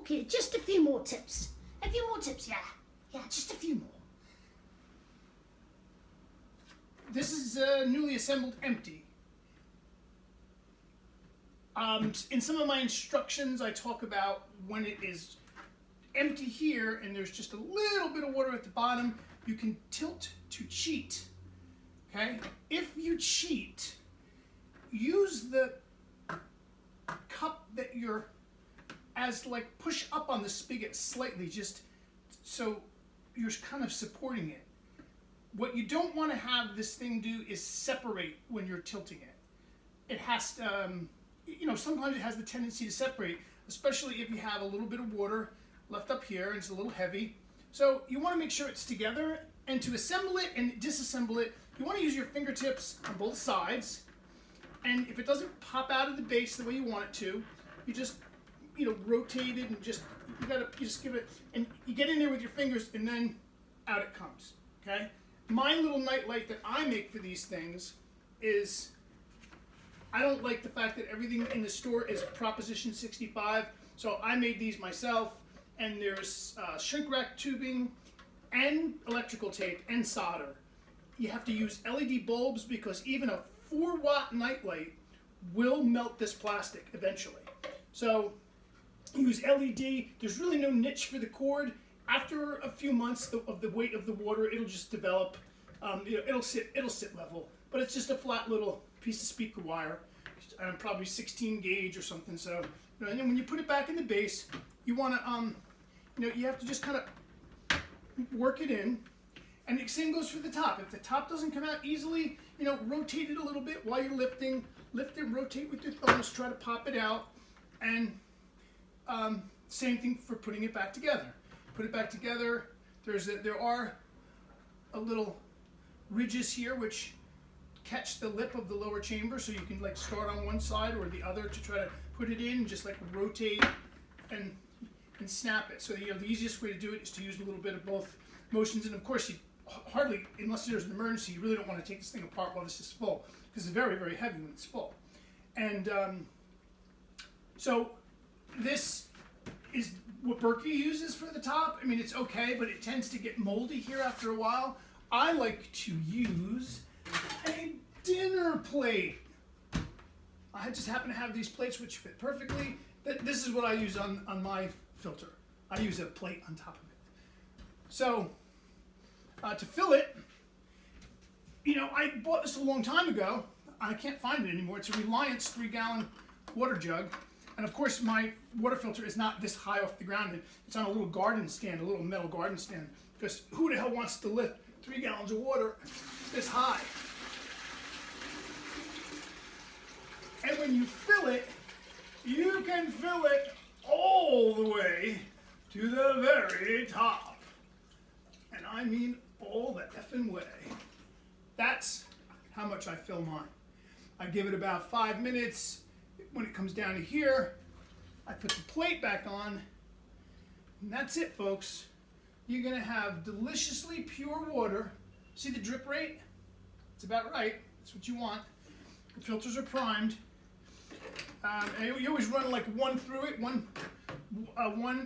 Okay, just a few more tips. A few more tips, yeah. Yeah, just a few more. This is newly assembled empty. In some of my instructions, I talk about when it is empty here and there's just a little bit of water at the bottom, you can tilt to cheat. Okay? If you cheat, use the cup that you're push up on the spigot slightly, just so you're kind of supporting it. What you don't want to have this thing do is separate when you're tilting it. It has to, sometimes it has the tendency to separate, especially if you have a little bit of water left up here and it's a little heavy. So you want to make sure it's together, and to assemble it and disassemble it, you want to use your fingertips on both sides. And if it doesn't pop out of the base the way you want it to, you just rotate it and you just give it, and you get in there with your fingers and then out it comes. Okay? My little night light that I make for these things is, I don't like the fact that everything in the store is Proposition 65, so I made these myself, and there's shrink wrap tubing and electrical tape and solder. You have to use LED bulbs because even a 4-watt night light will melt this plastic eventually. So use LED. There's really no niche for the cord. After a few months of the weight of the water, it'll just develop. It'll sit level. But it's just a flat little piece of speaker wire, probably 16 gauge or something. So, and then when you put it back in the base, you want to, you have to just kind of work it in. And the same goes for the top. If the top doesn't come out easily, rotate it a little bit while you're lifting. Lift it, rotate with your thumbs, try to pop it out. And same thing for putting it back together. Put it back together. There are a little ridges here which catch the lip of the lower chamber, so you can start on one side or the other to try to put it in, just rotate and snap it. So the easiest way to do it is to use a little bit of both motions. And of course, you hardly, unless there's an emergency, you really don't want to take this thing apart while this is full, because it's very, very heavy when it's full. And so this is what Berkey uses for the top. I mean, it's okay, but it tends to get moldy here after a while. I like to use a dinner plate. I just happen to have these plates which fit perfectly. This is what I use on my filter. I use a plate on top of it. So to fill it, I bought this a long time ago. I can't find it anymore. It's a Reliance 3-gallon water jug. And of course, my water filter is not this high off the ground. It's on a little garden stand, a little metal garden stand. Because who the hell wants to lift 3 gallons of water this high? And when you fill it, you can fill it all the way to the very top. And I mean all the effing way. That's how much I fill mine. I give it about 5 minutes. When it comes down to here, I put the plate back on, and that's it, folks. You're going to have deliciously pure water. See the drip rate? It's about right. That's what you want. The filters are primed. And you always run one through it. One.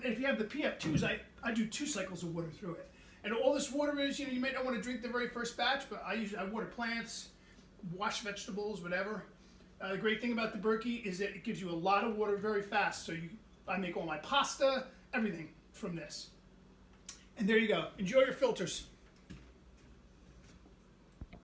If you have the PF2s, I do 2 cycles of water through it. And all this water is, you might not want to drink the very first batch, but I water plants, wash vegetables, whatever. The great thing about the Berkey is that it gives you a lot of water very fast. So I make all my pasta, everything from this. And there you go. Enjoy your filters.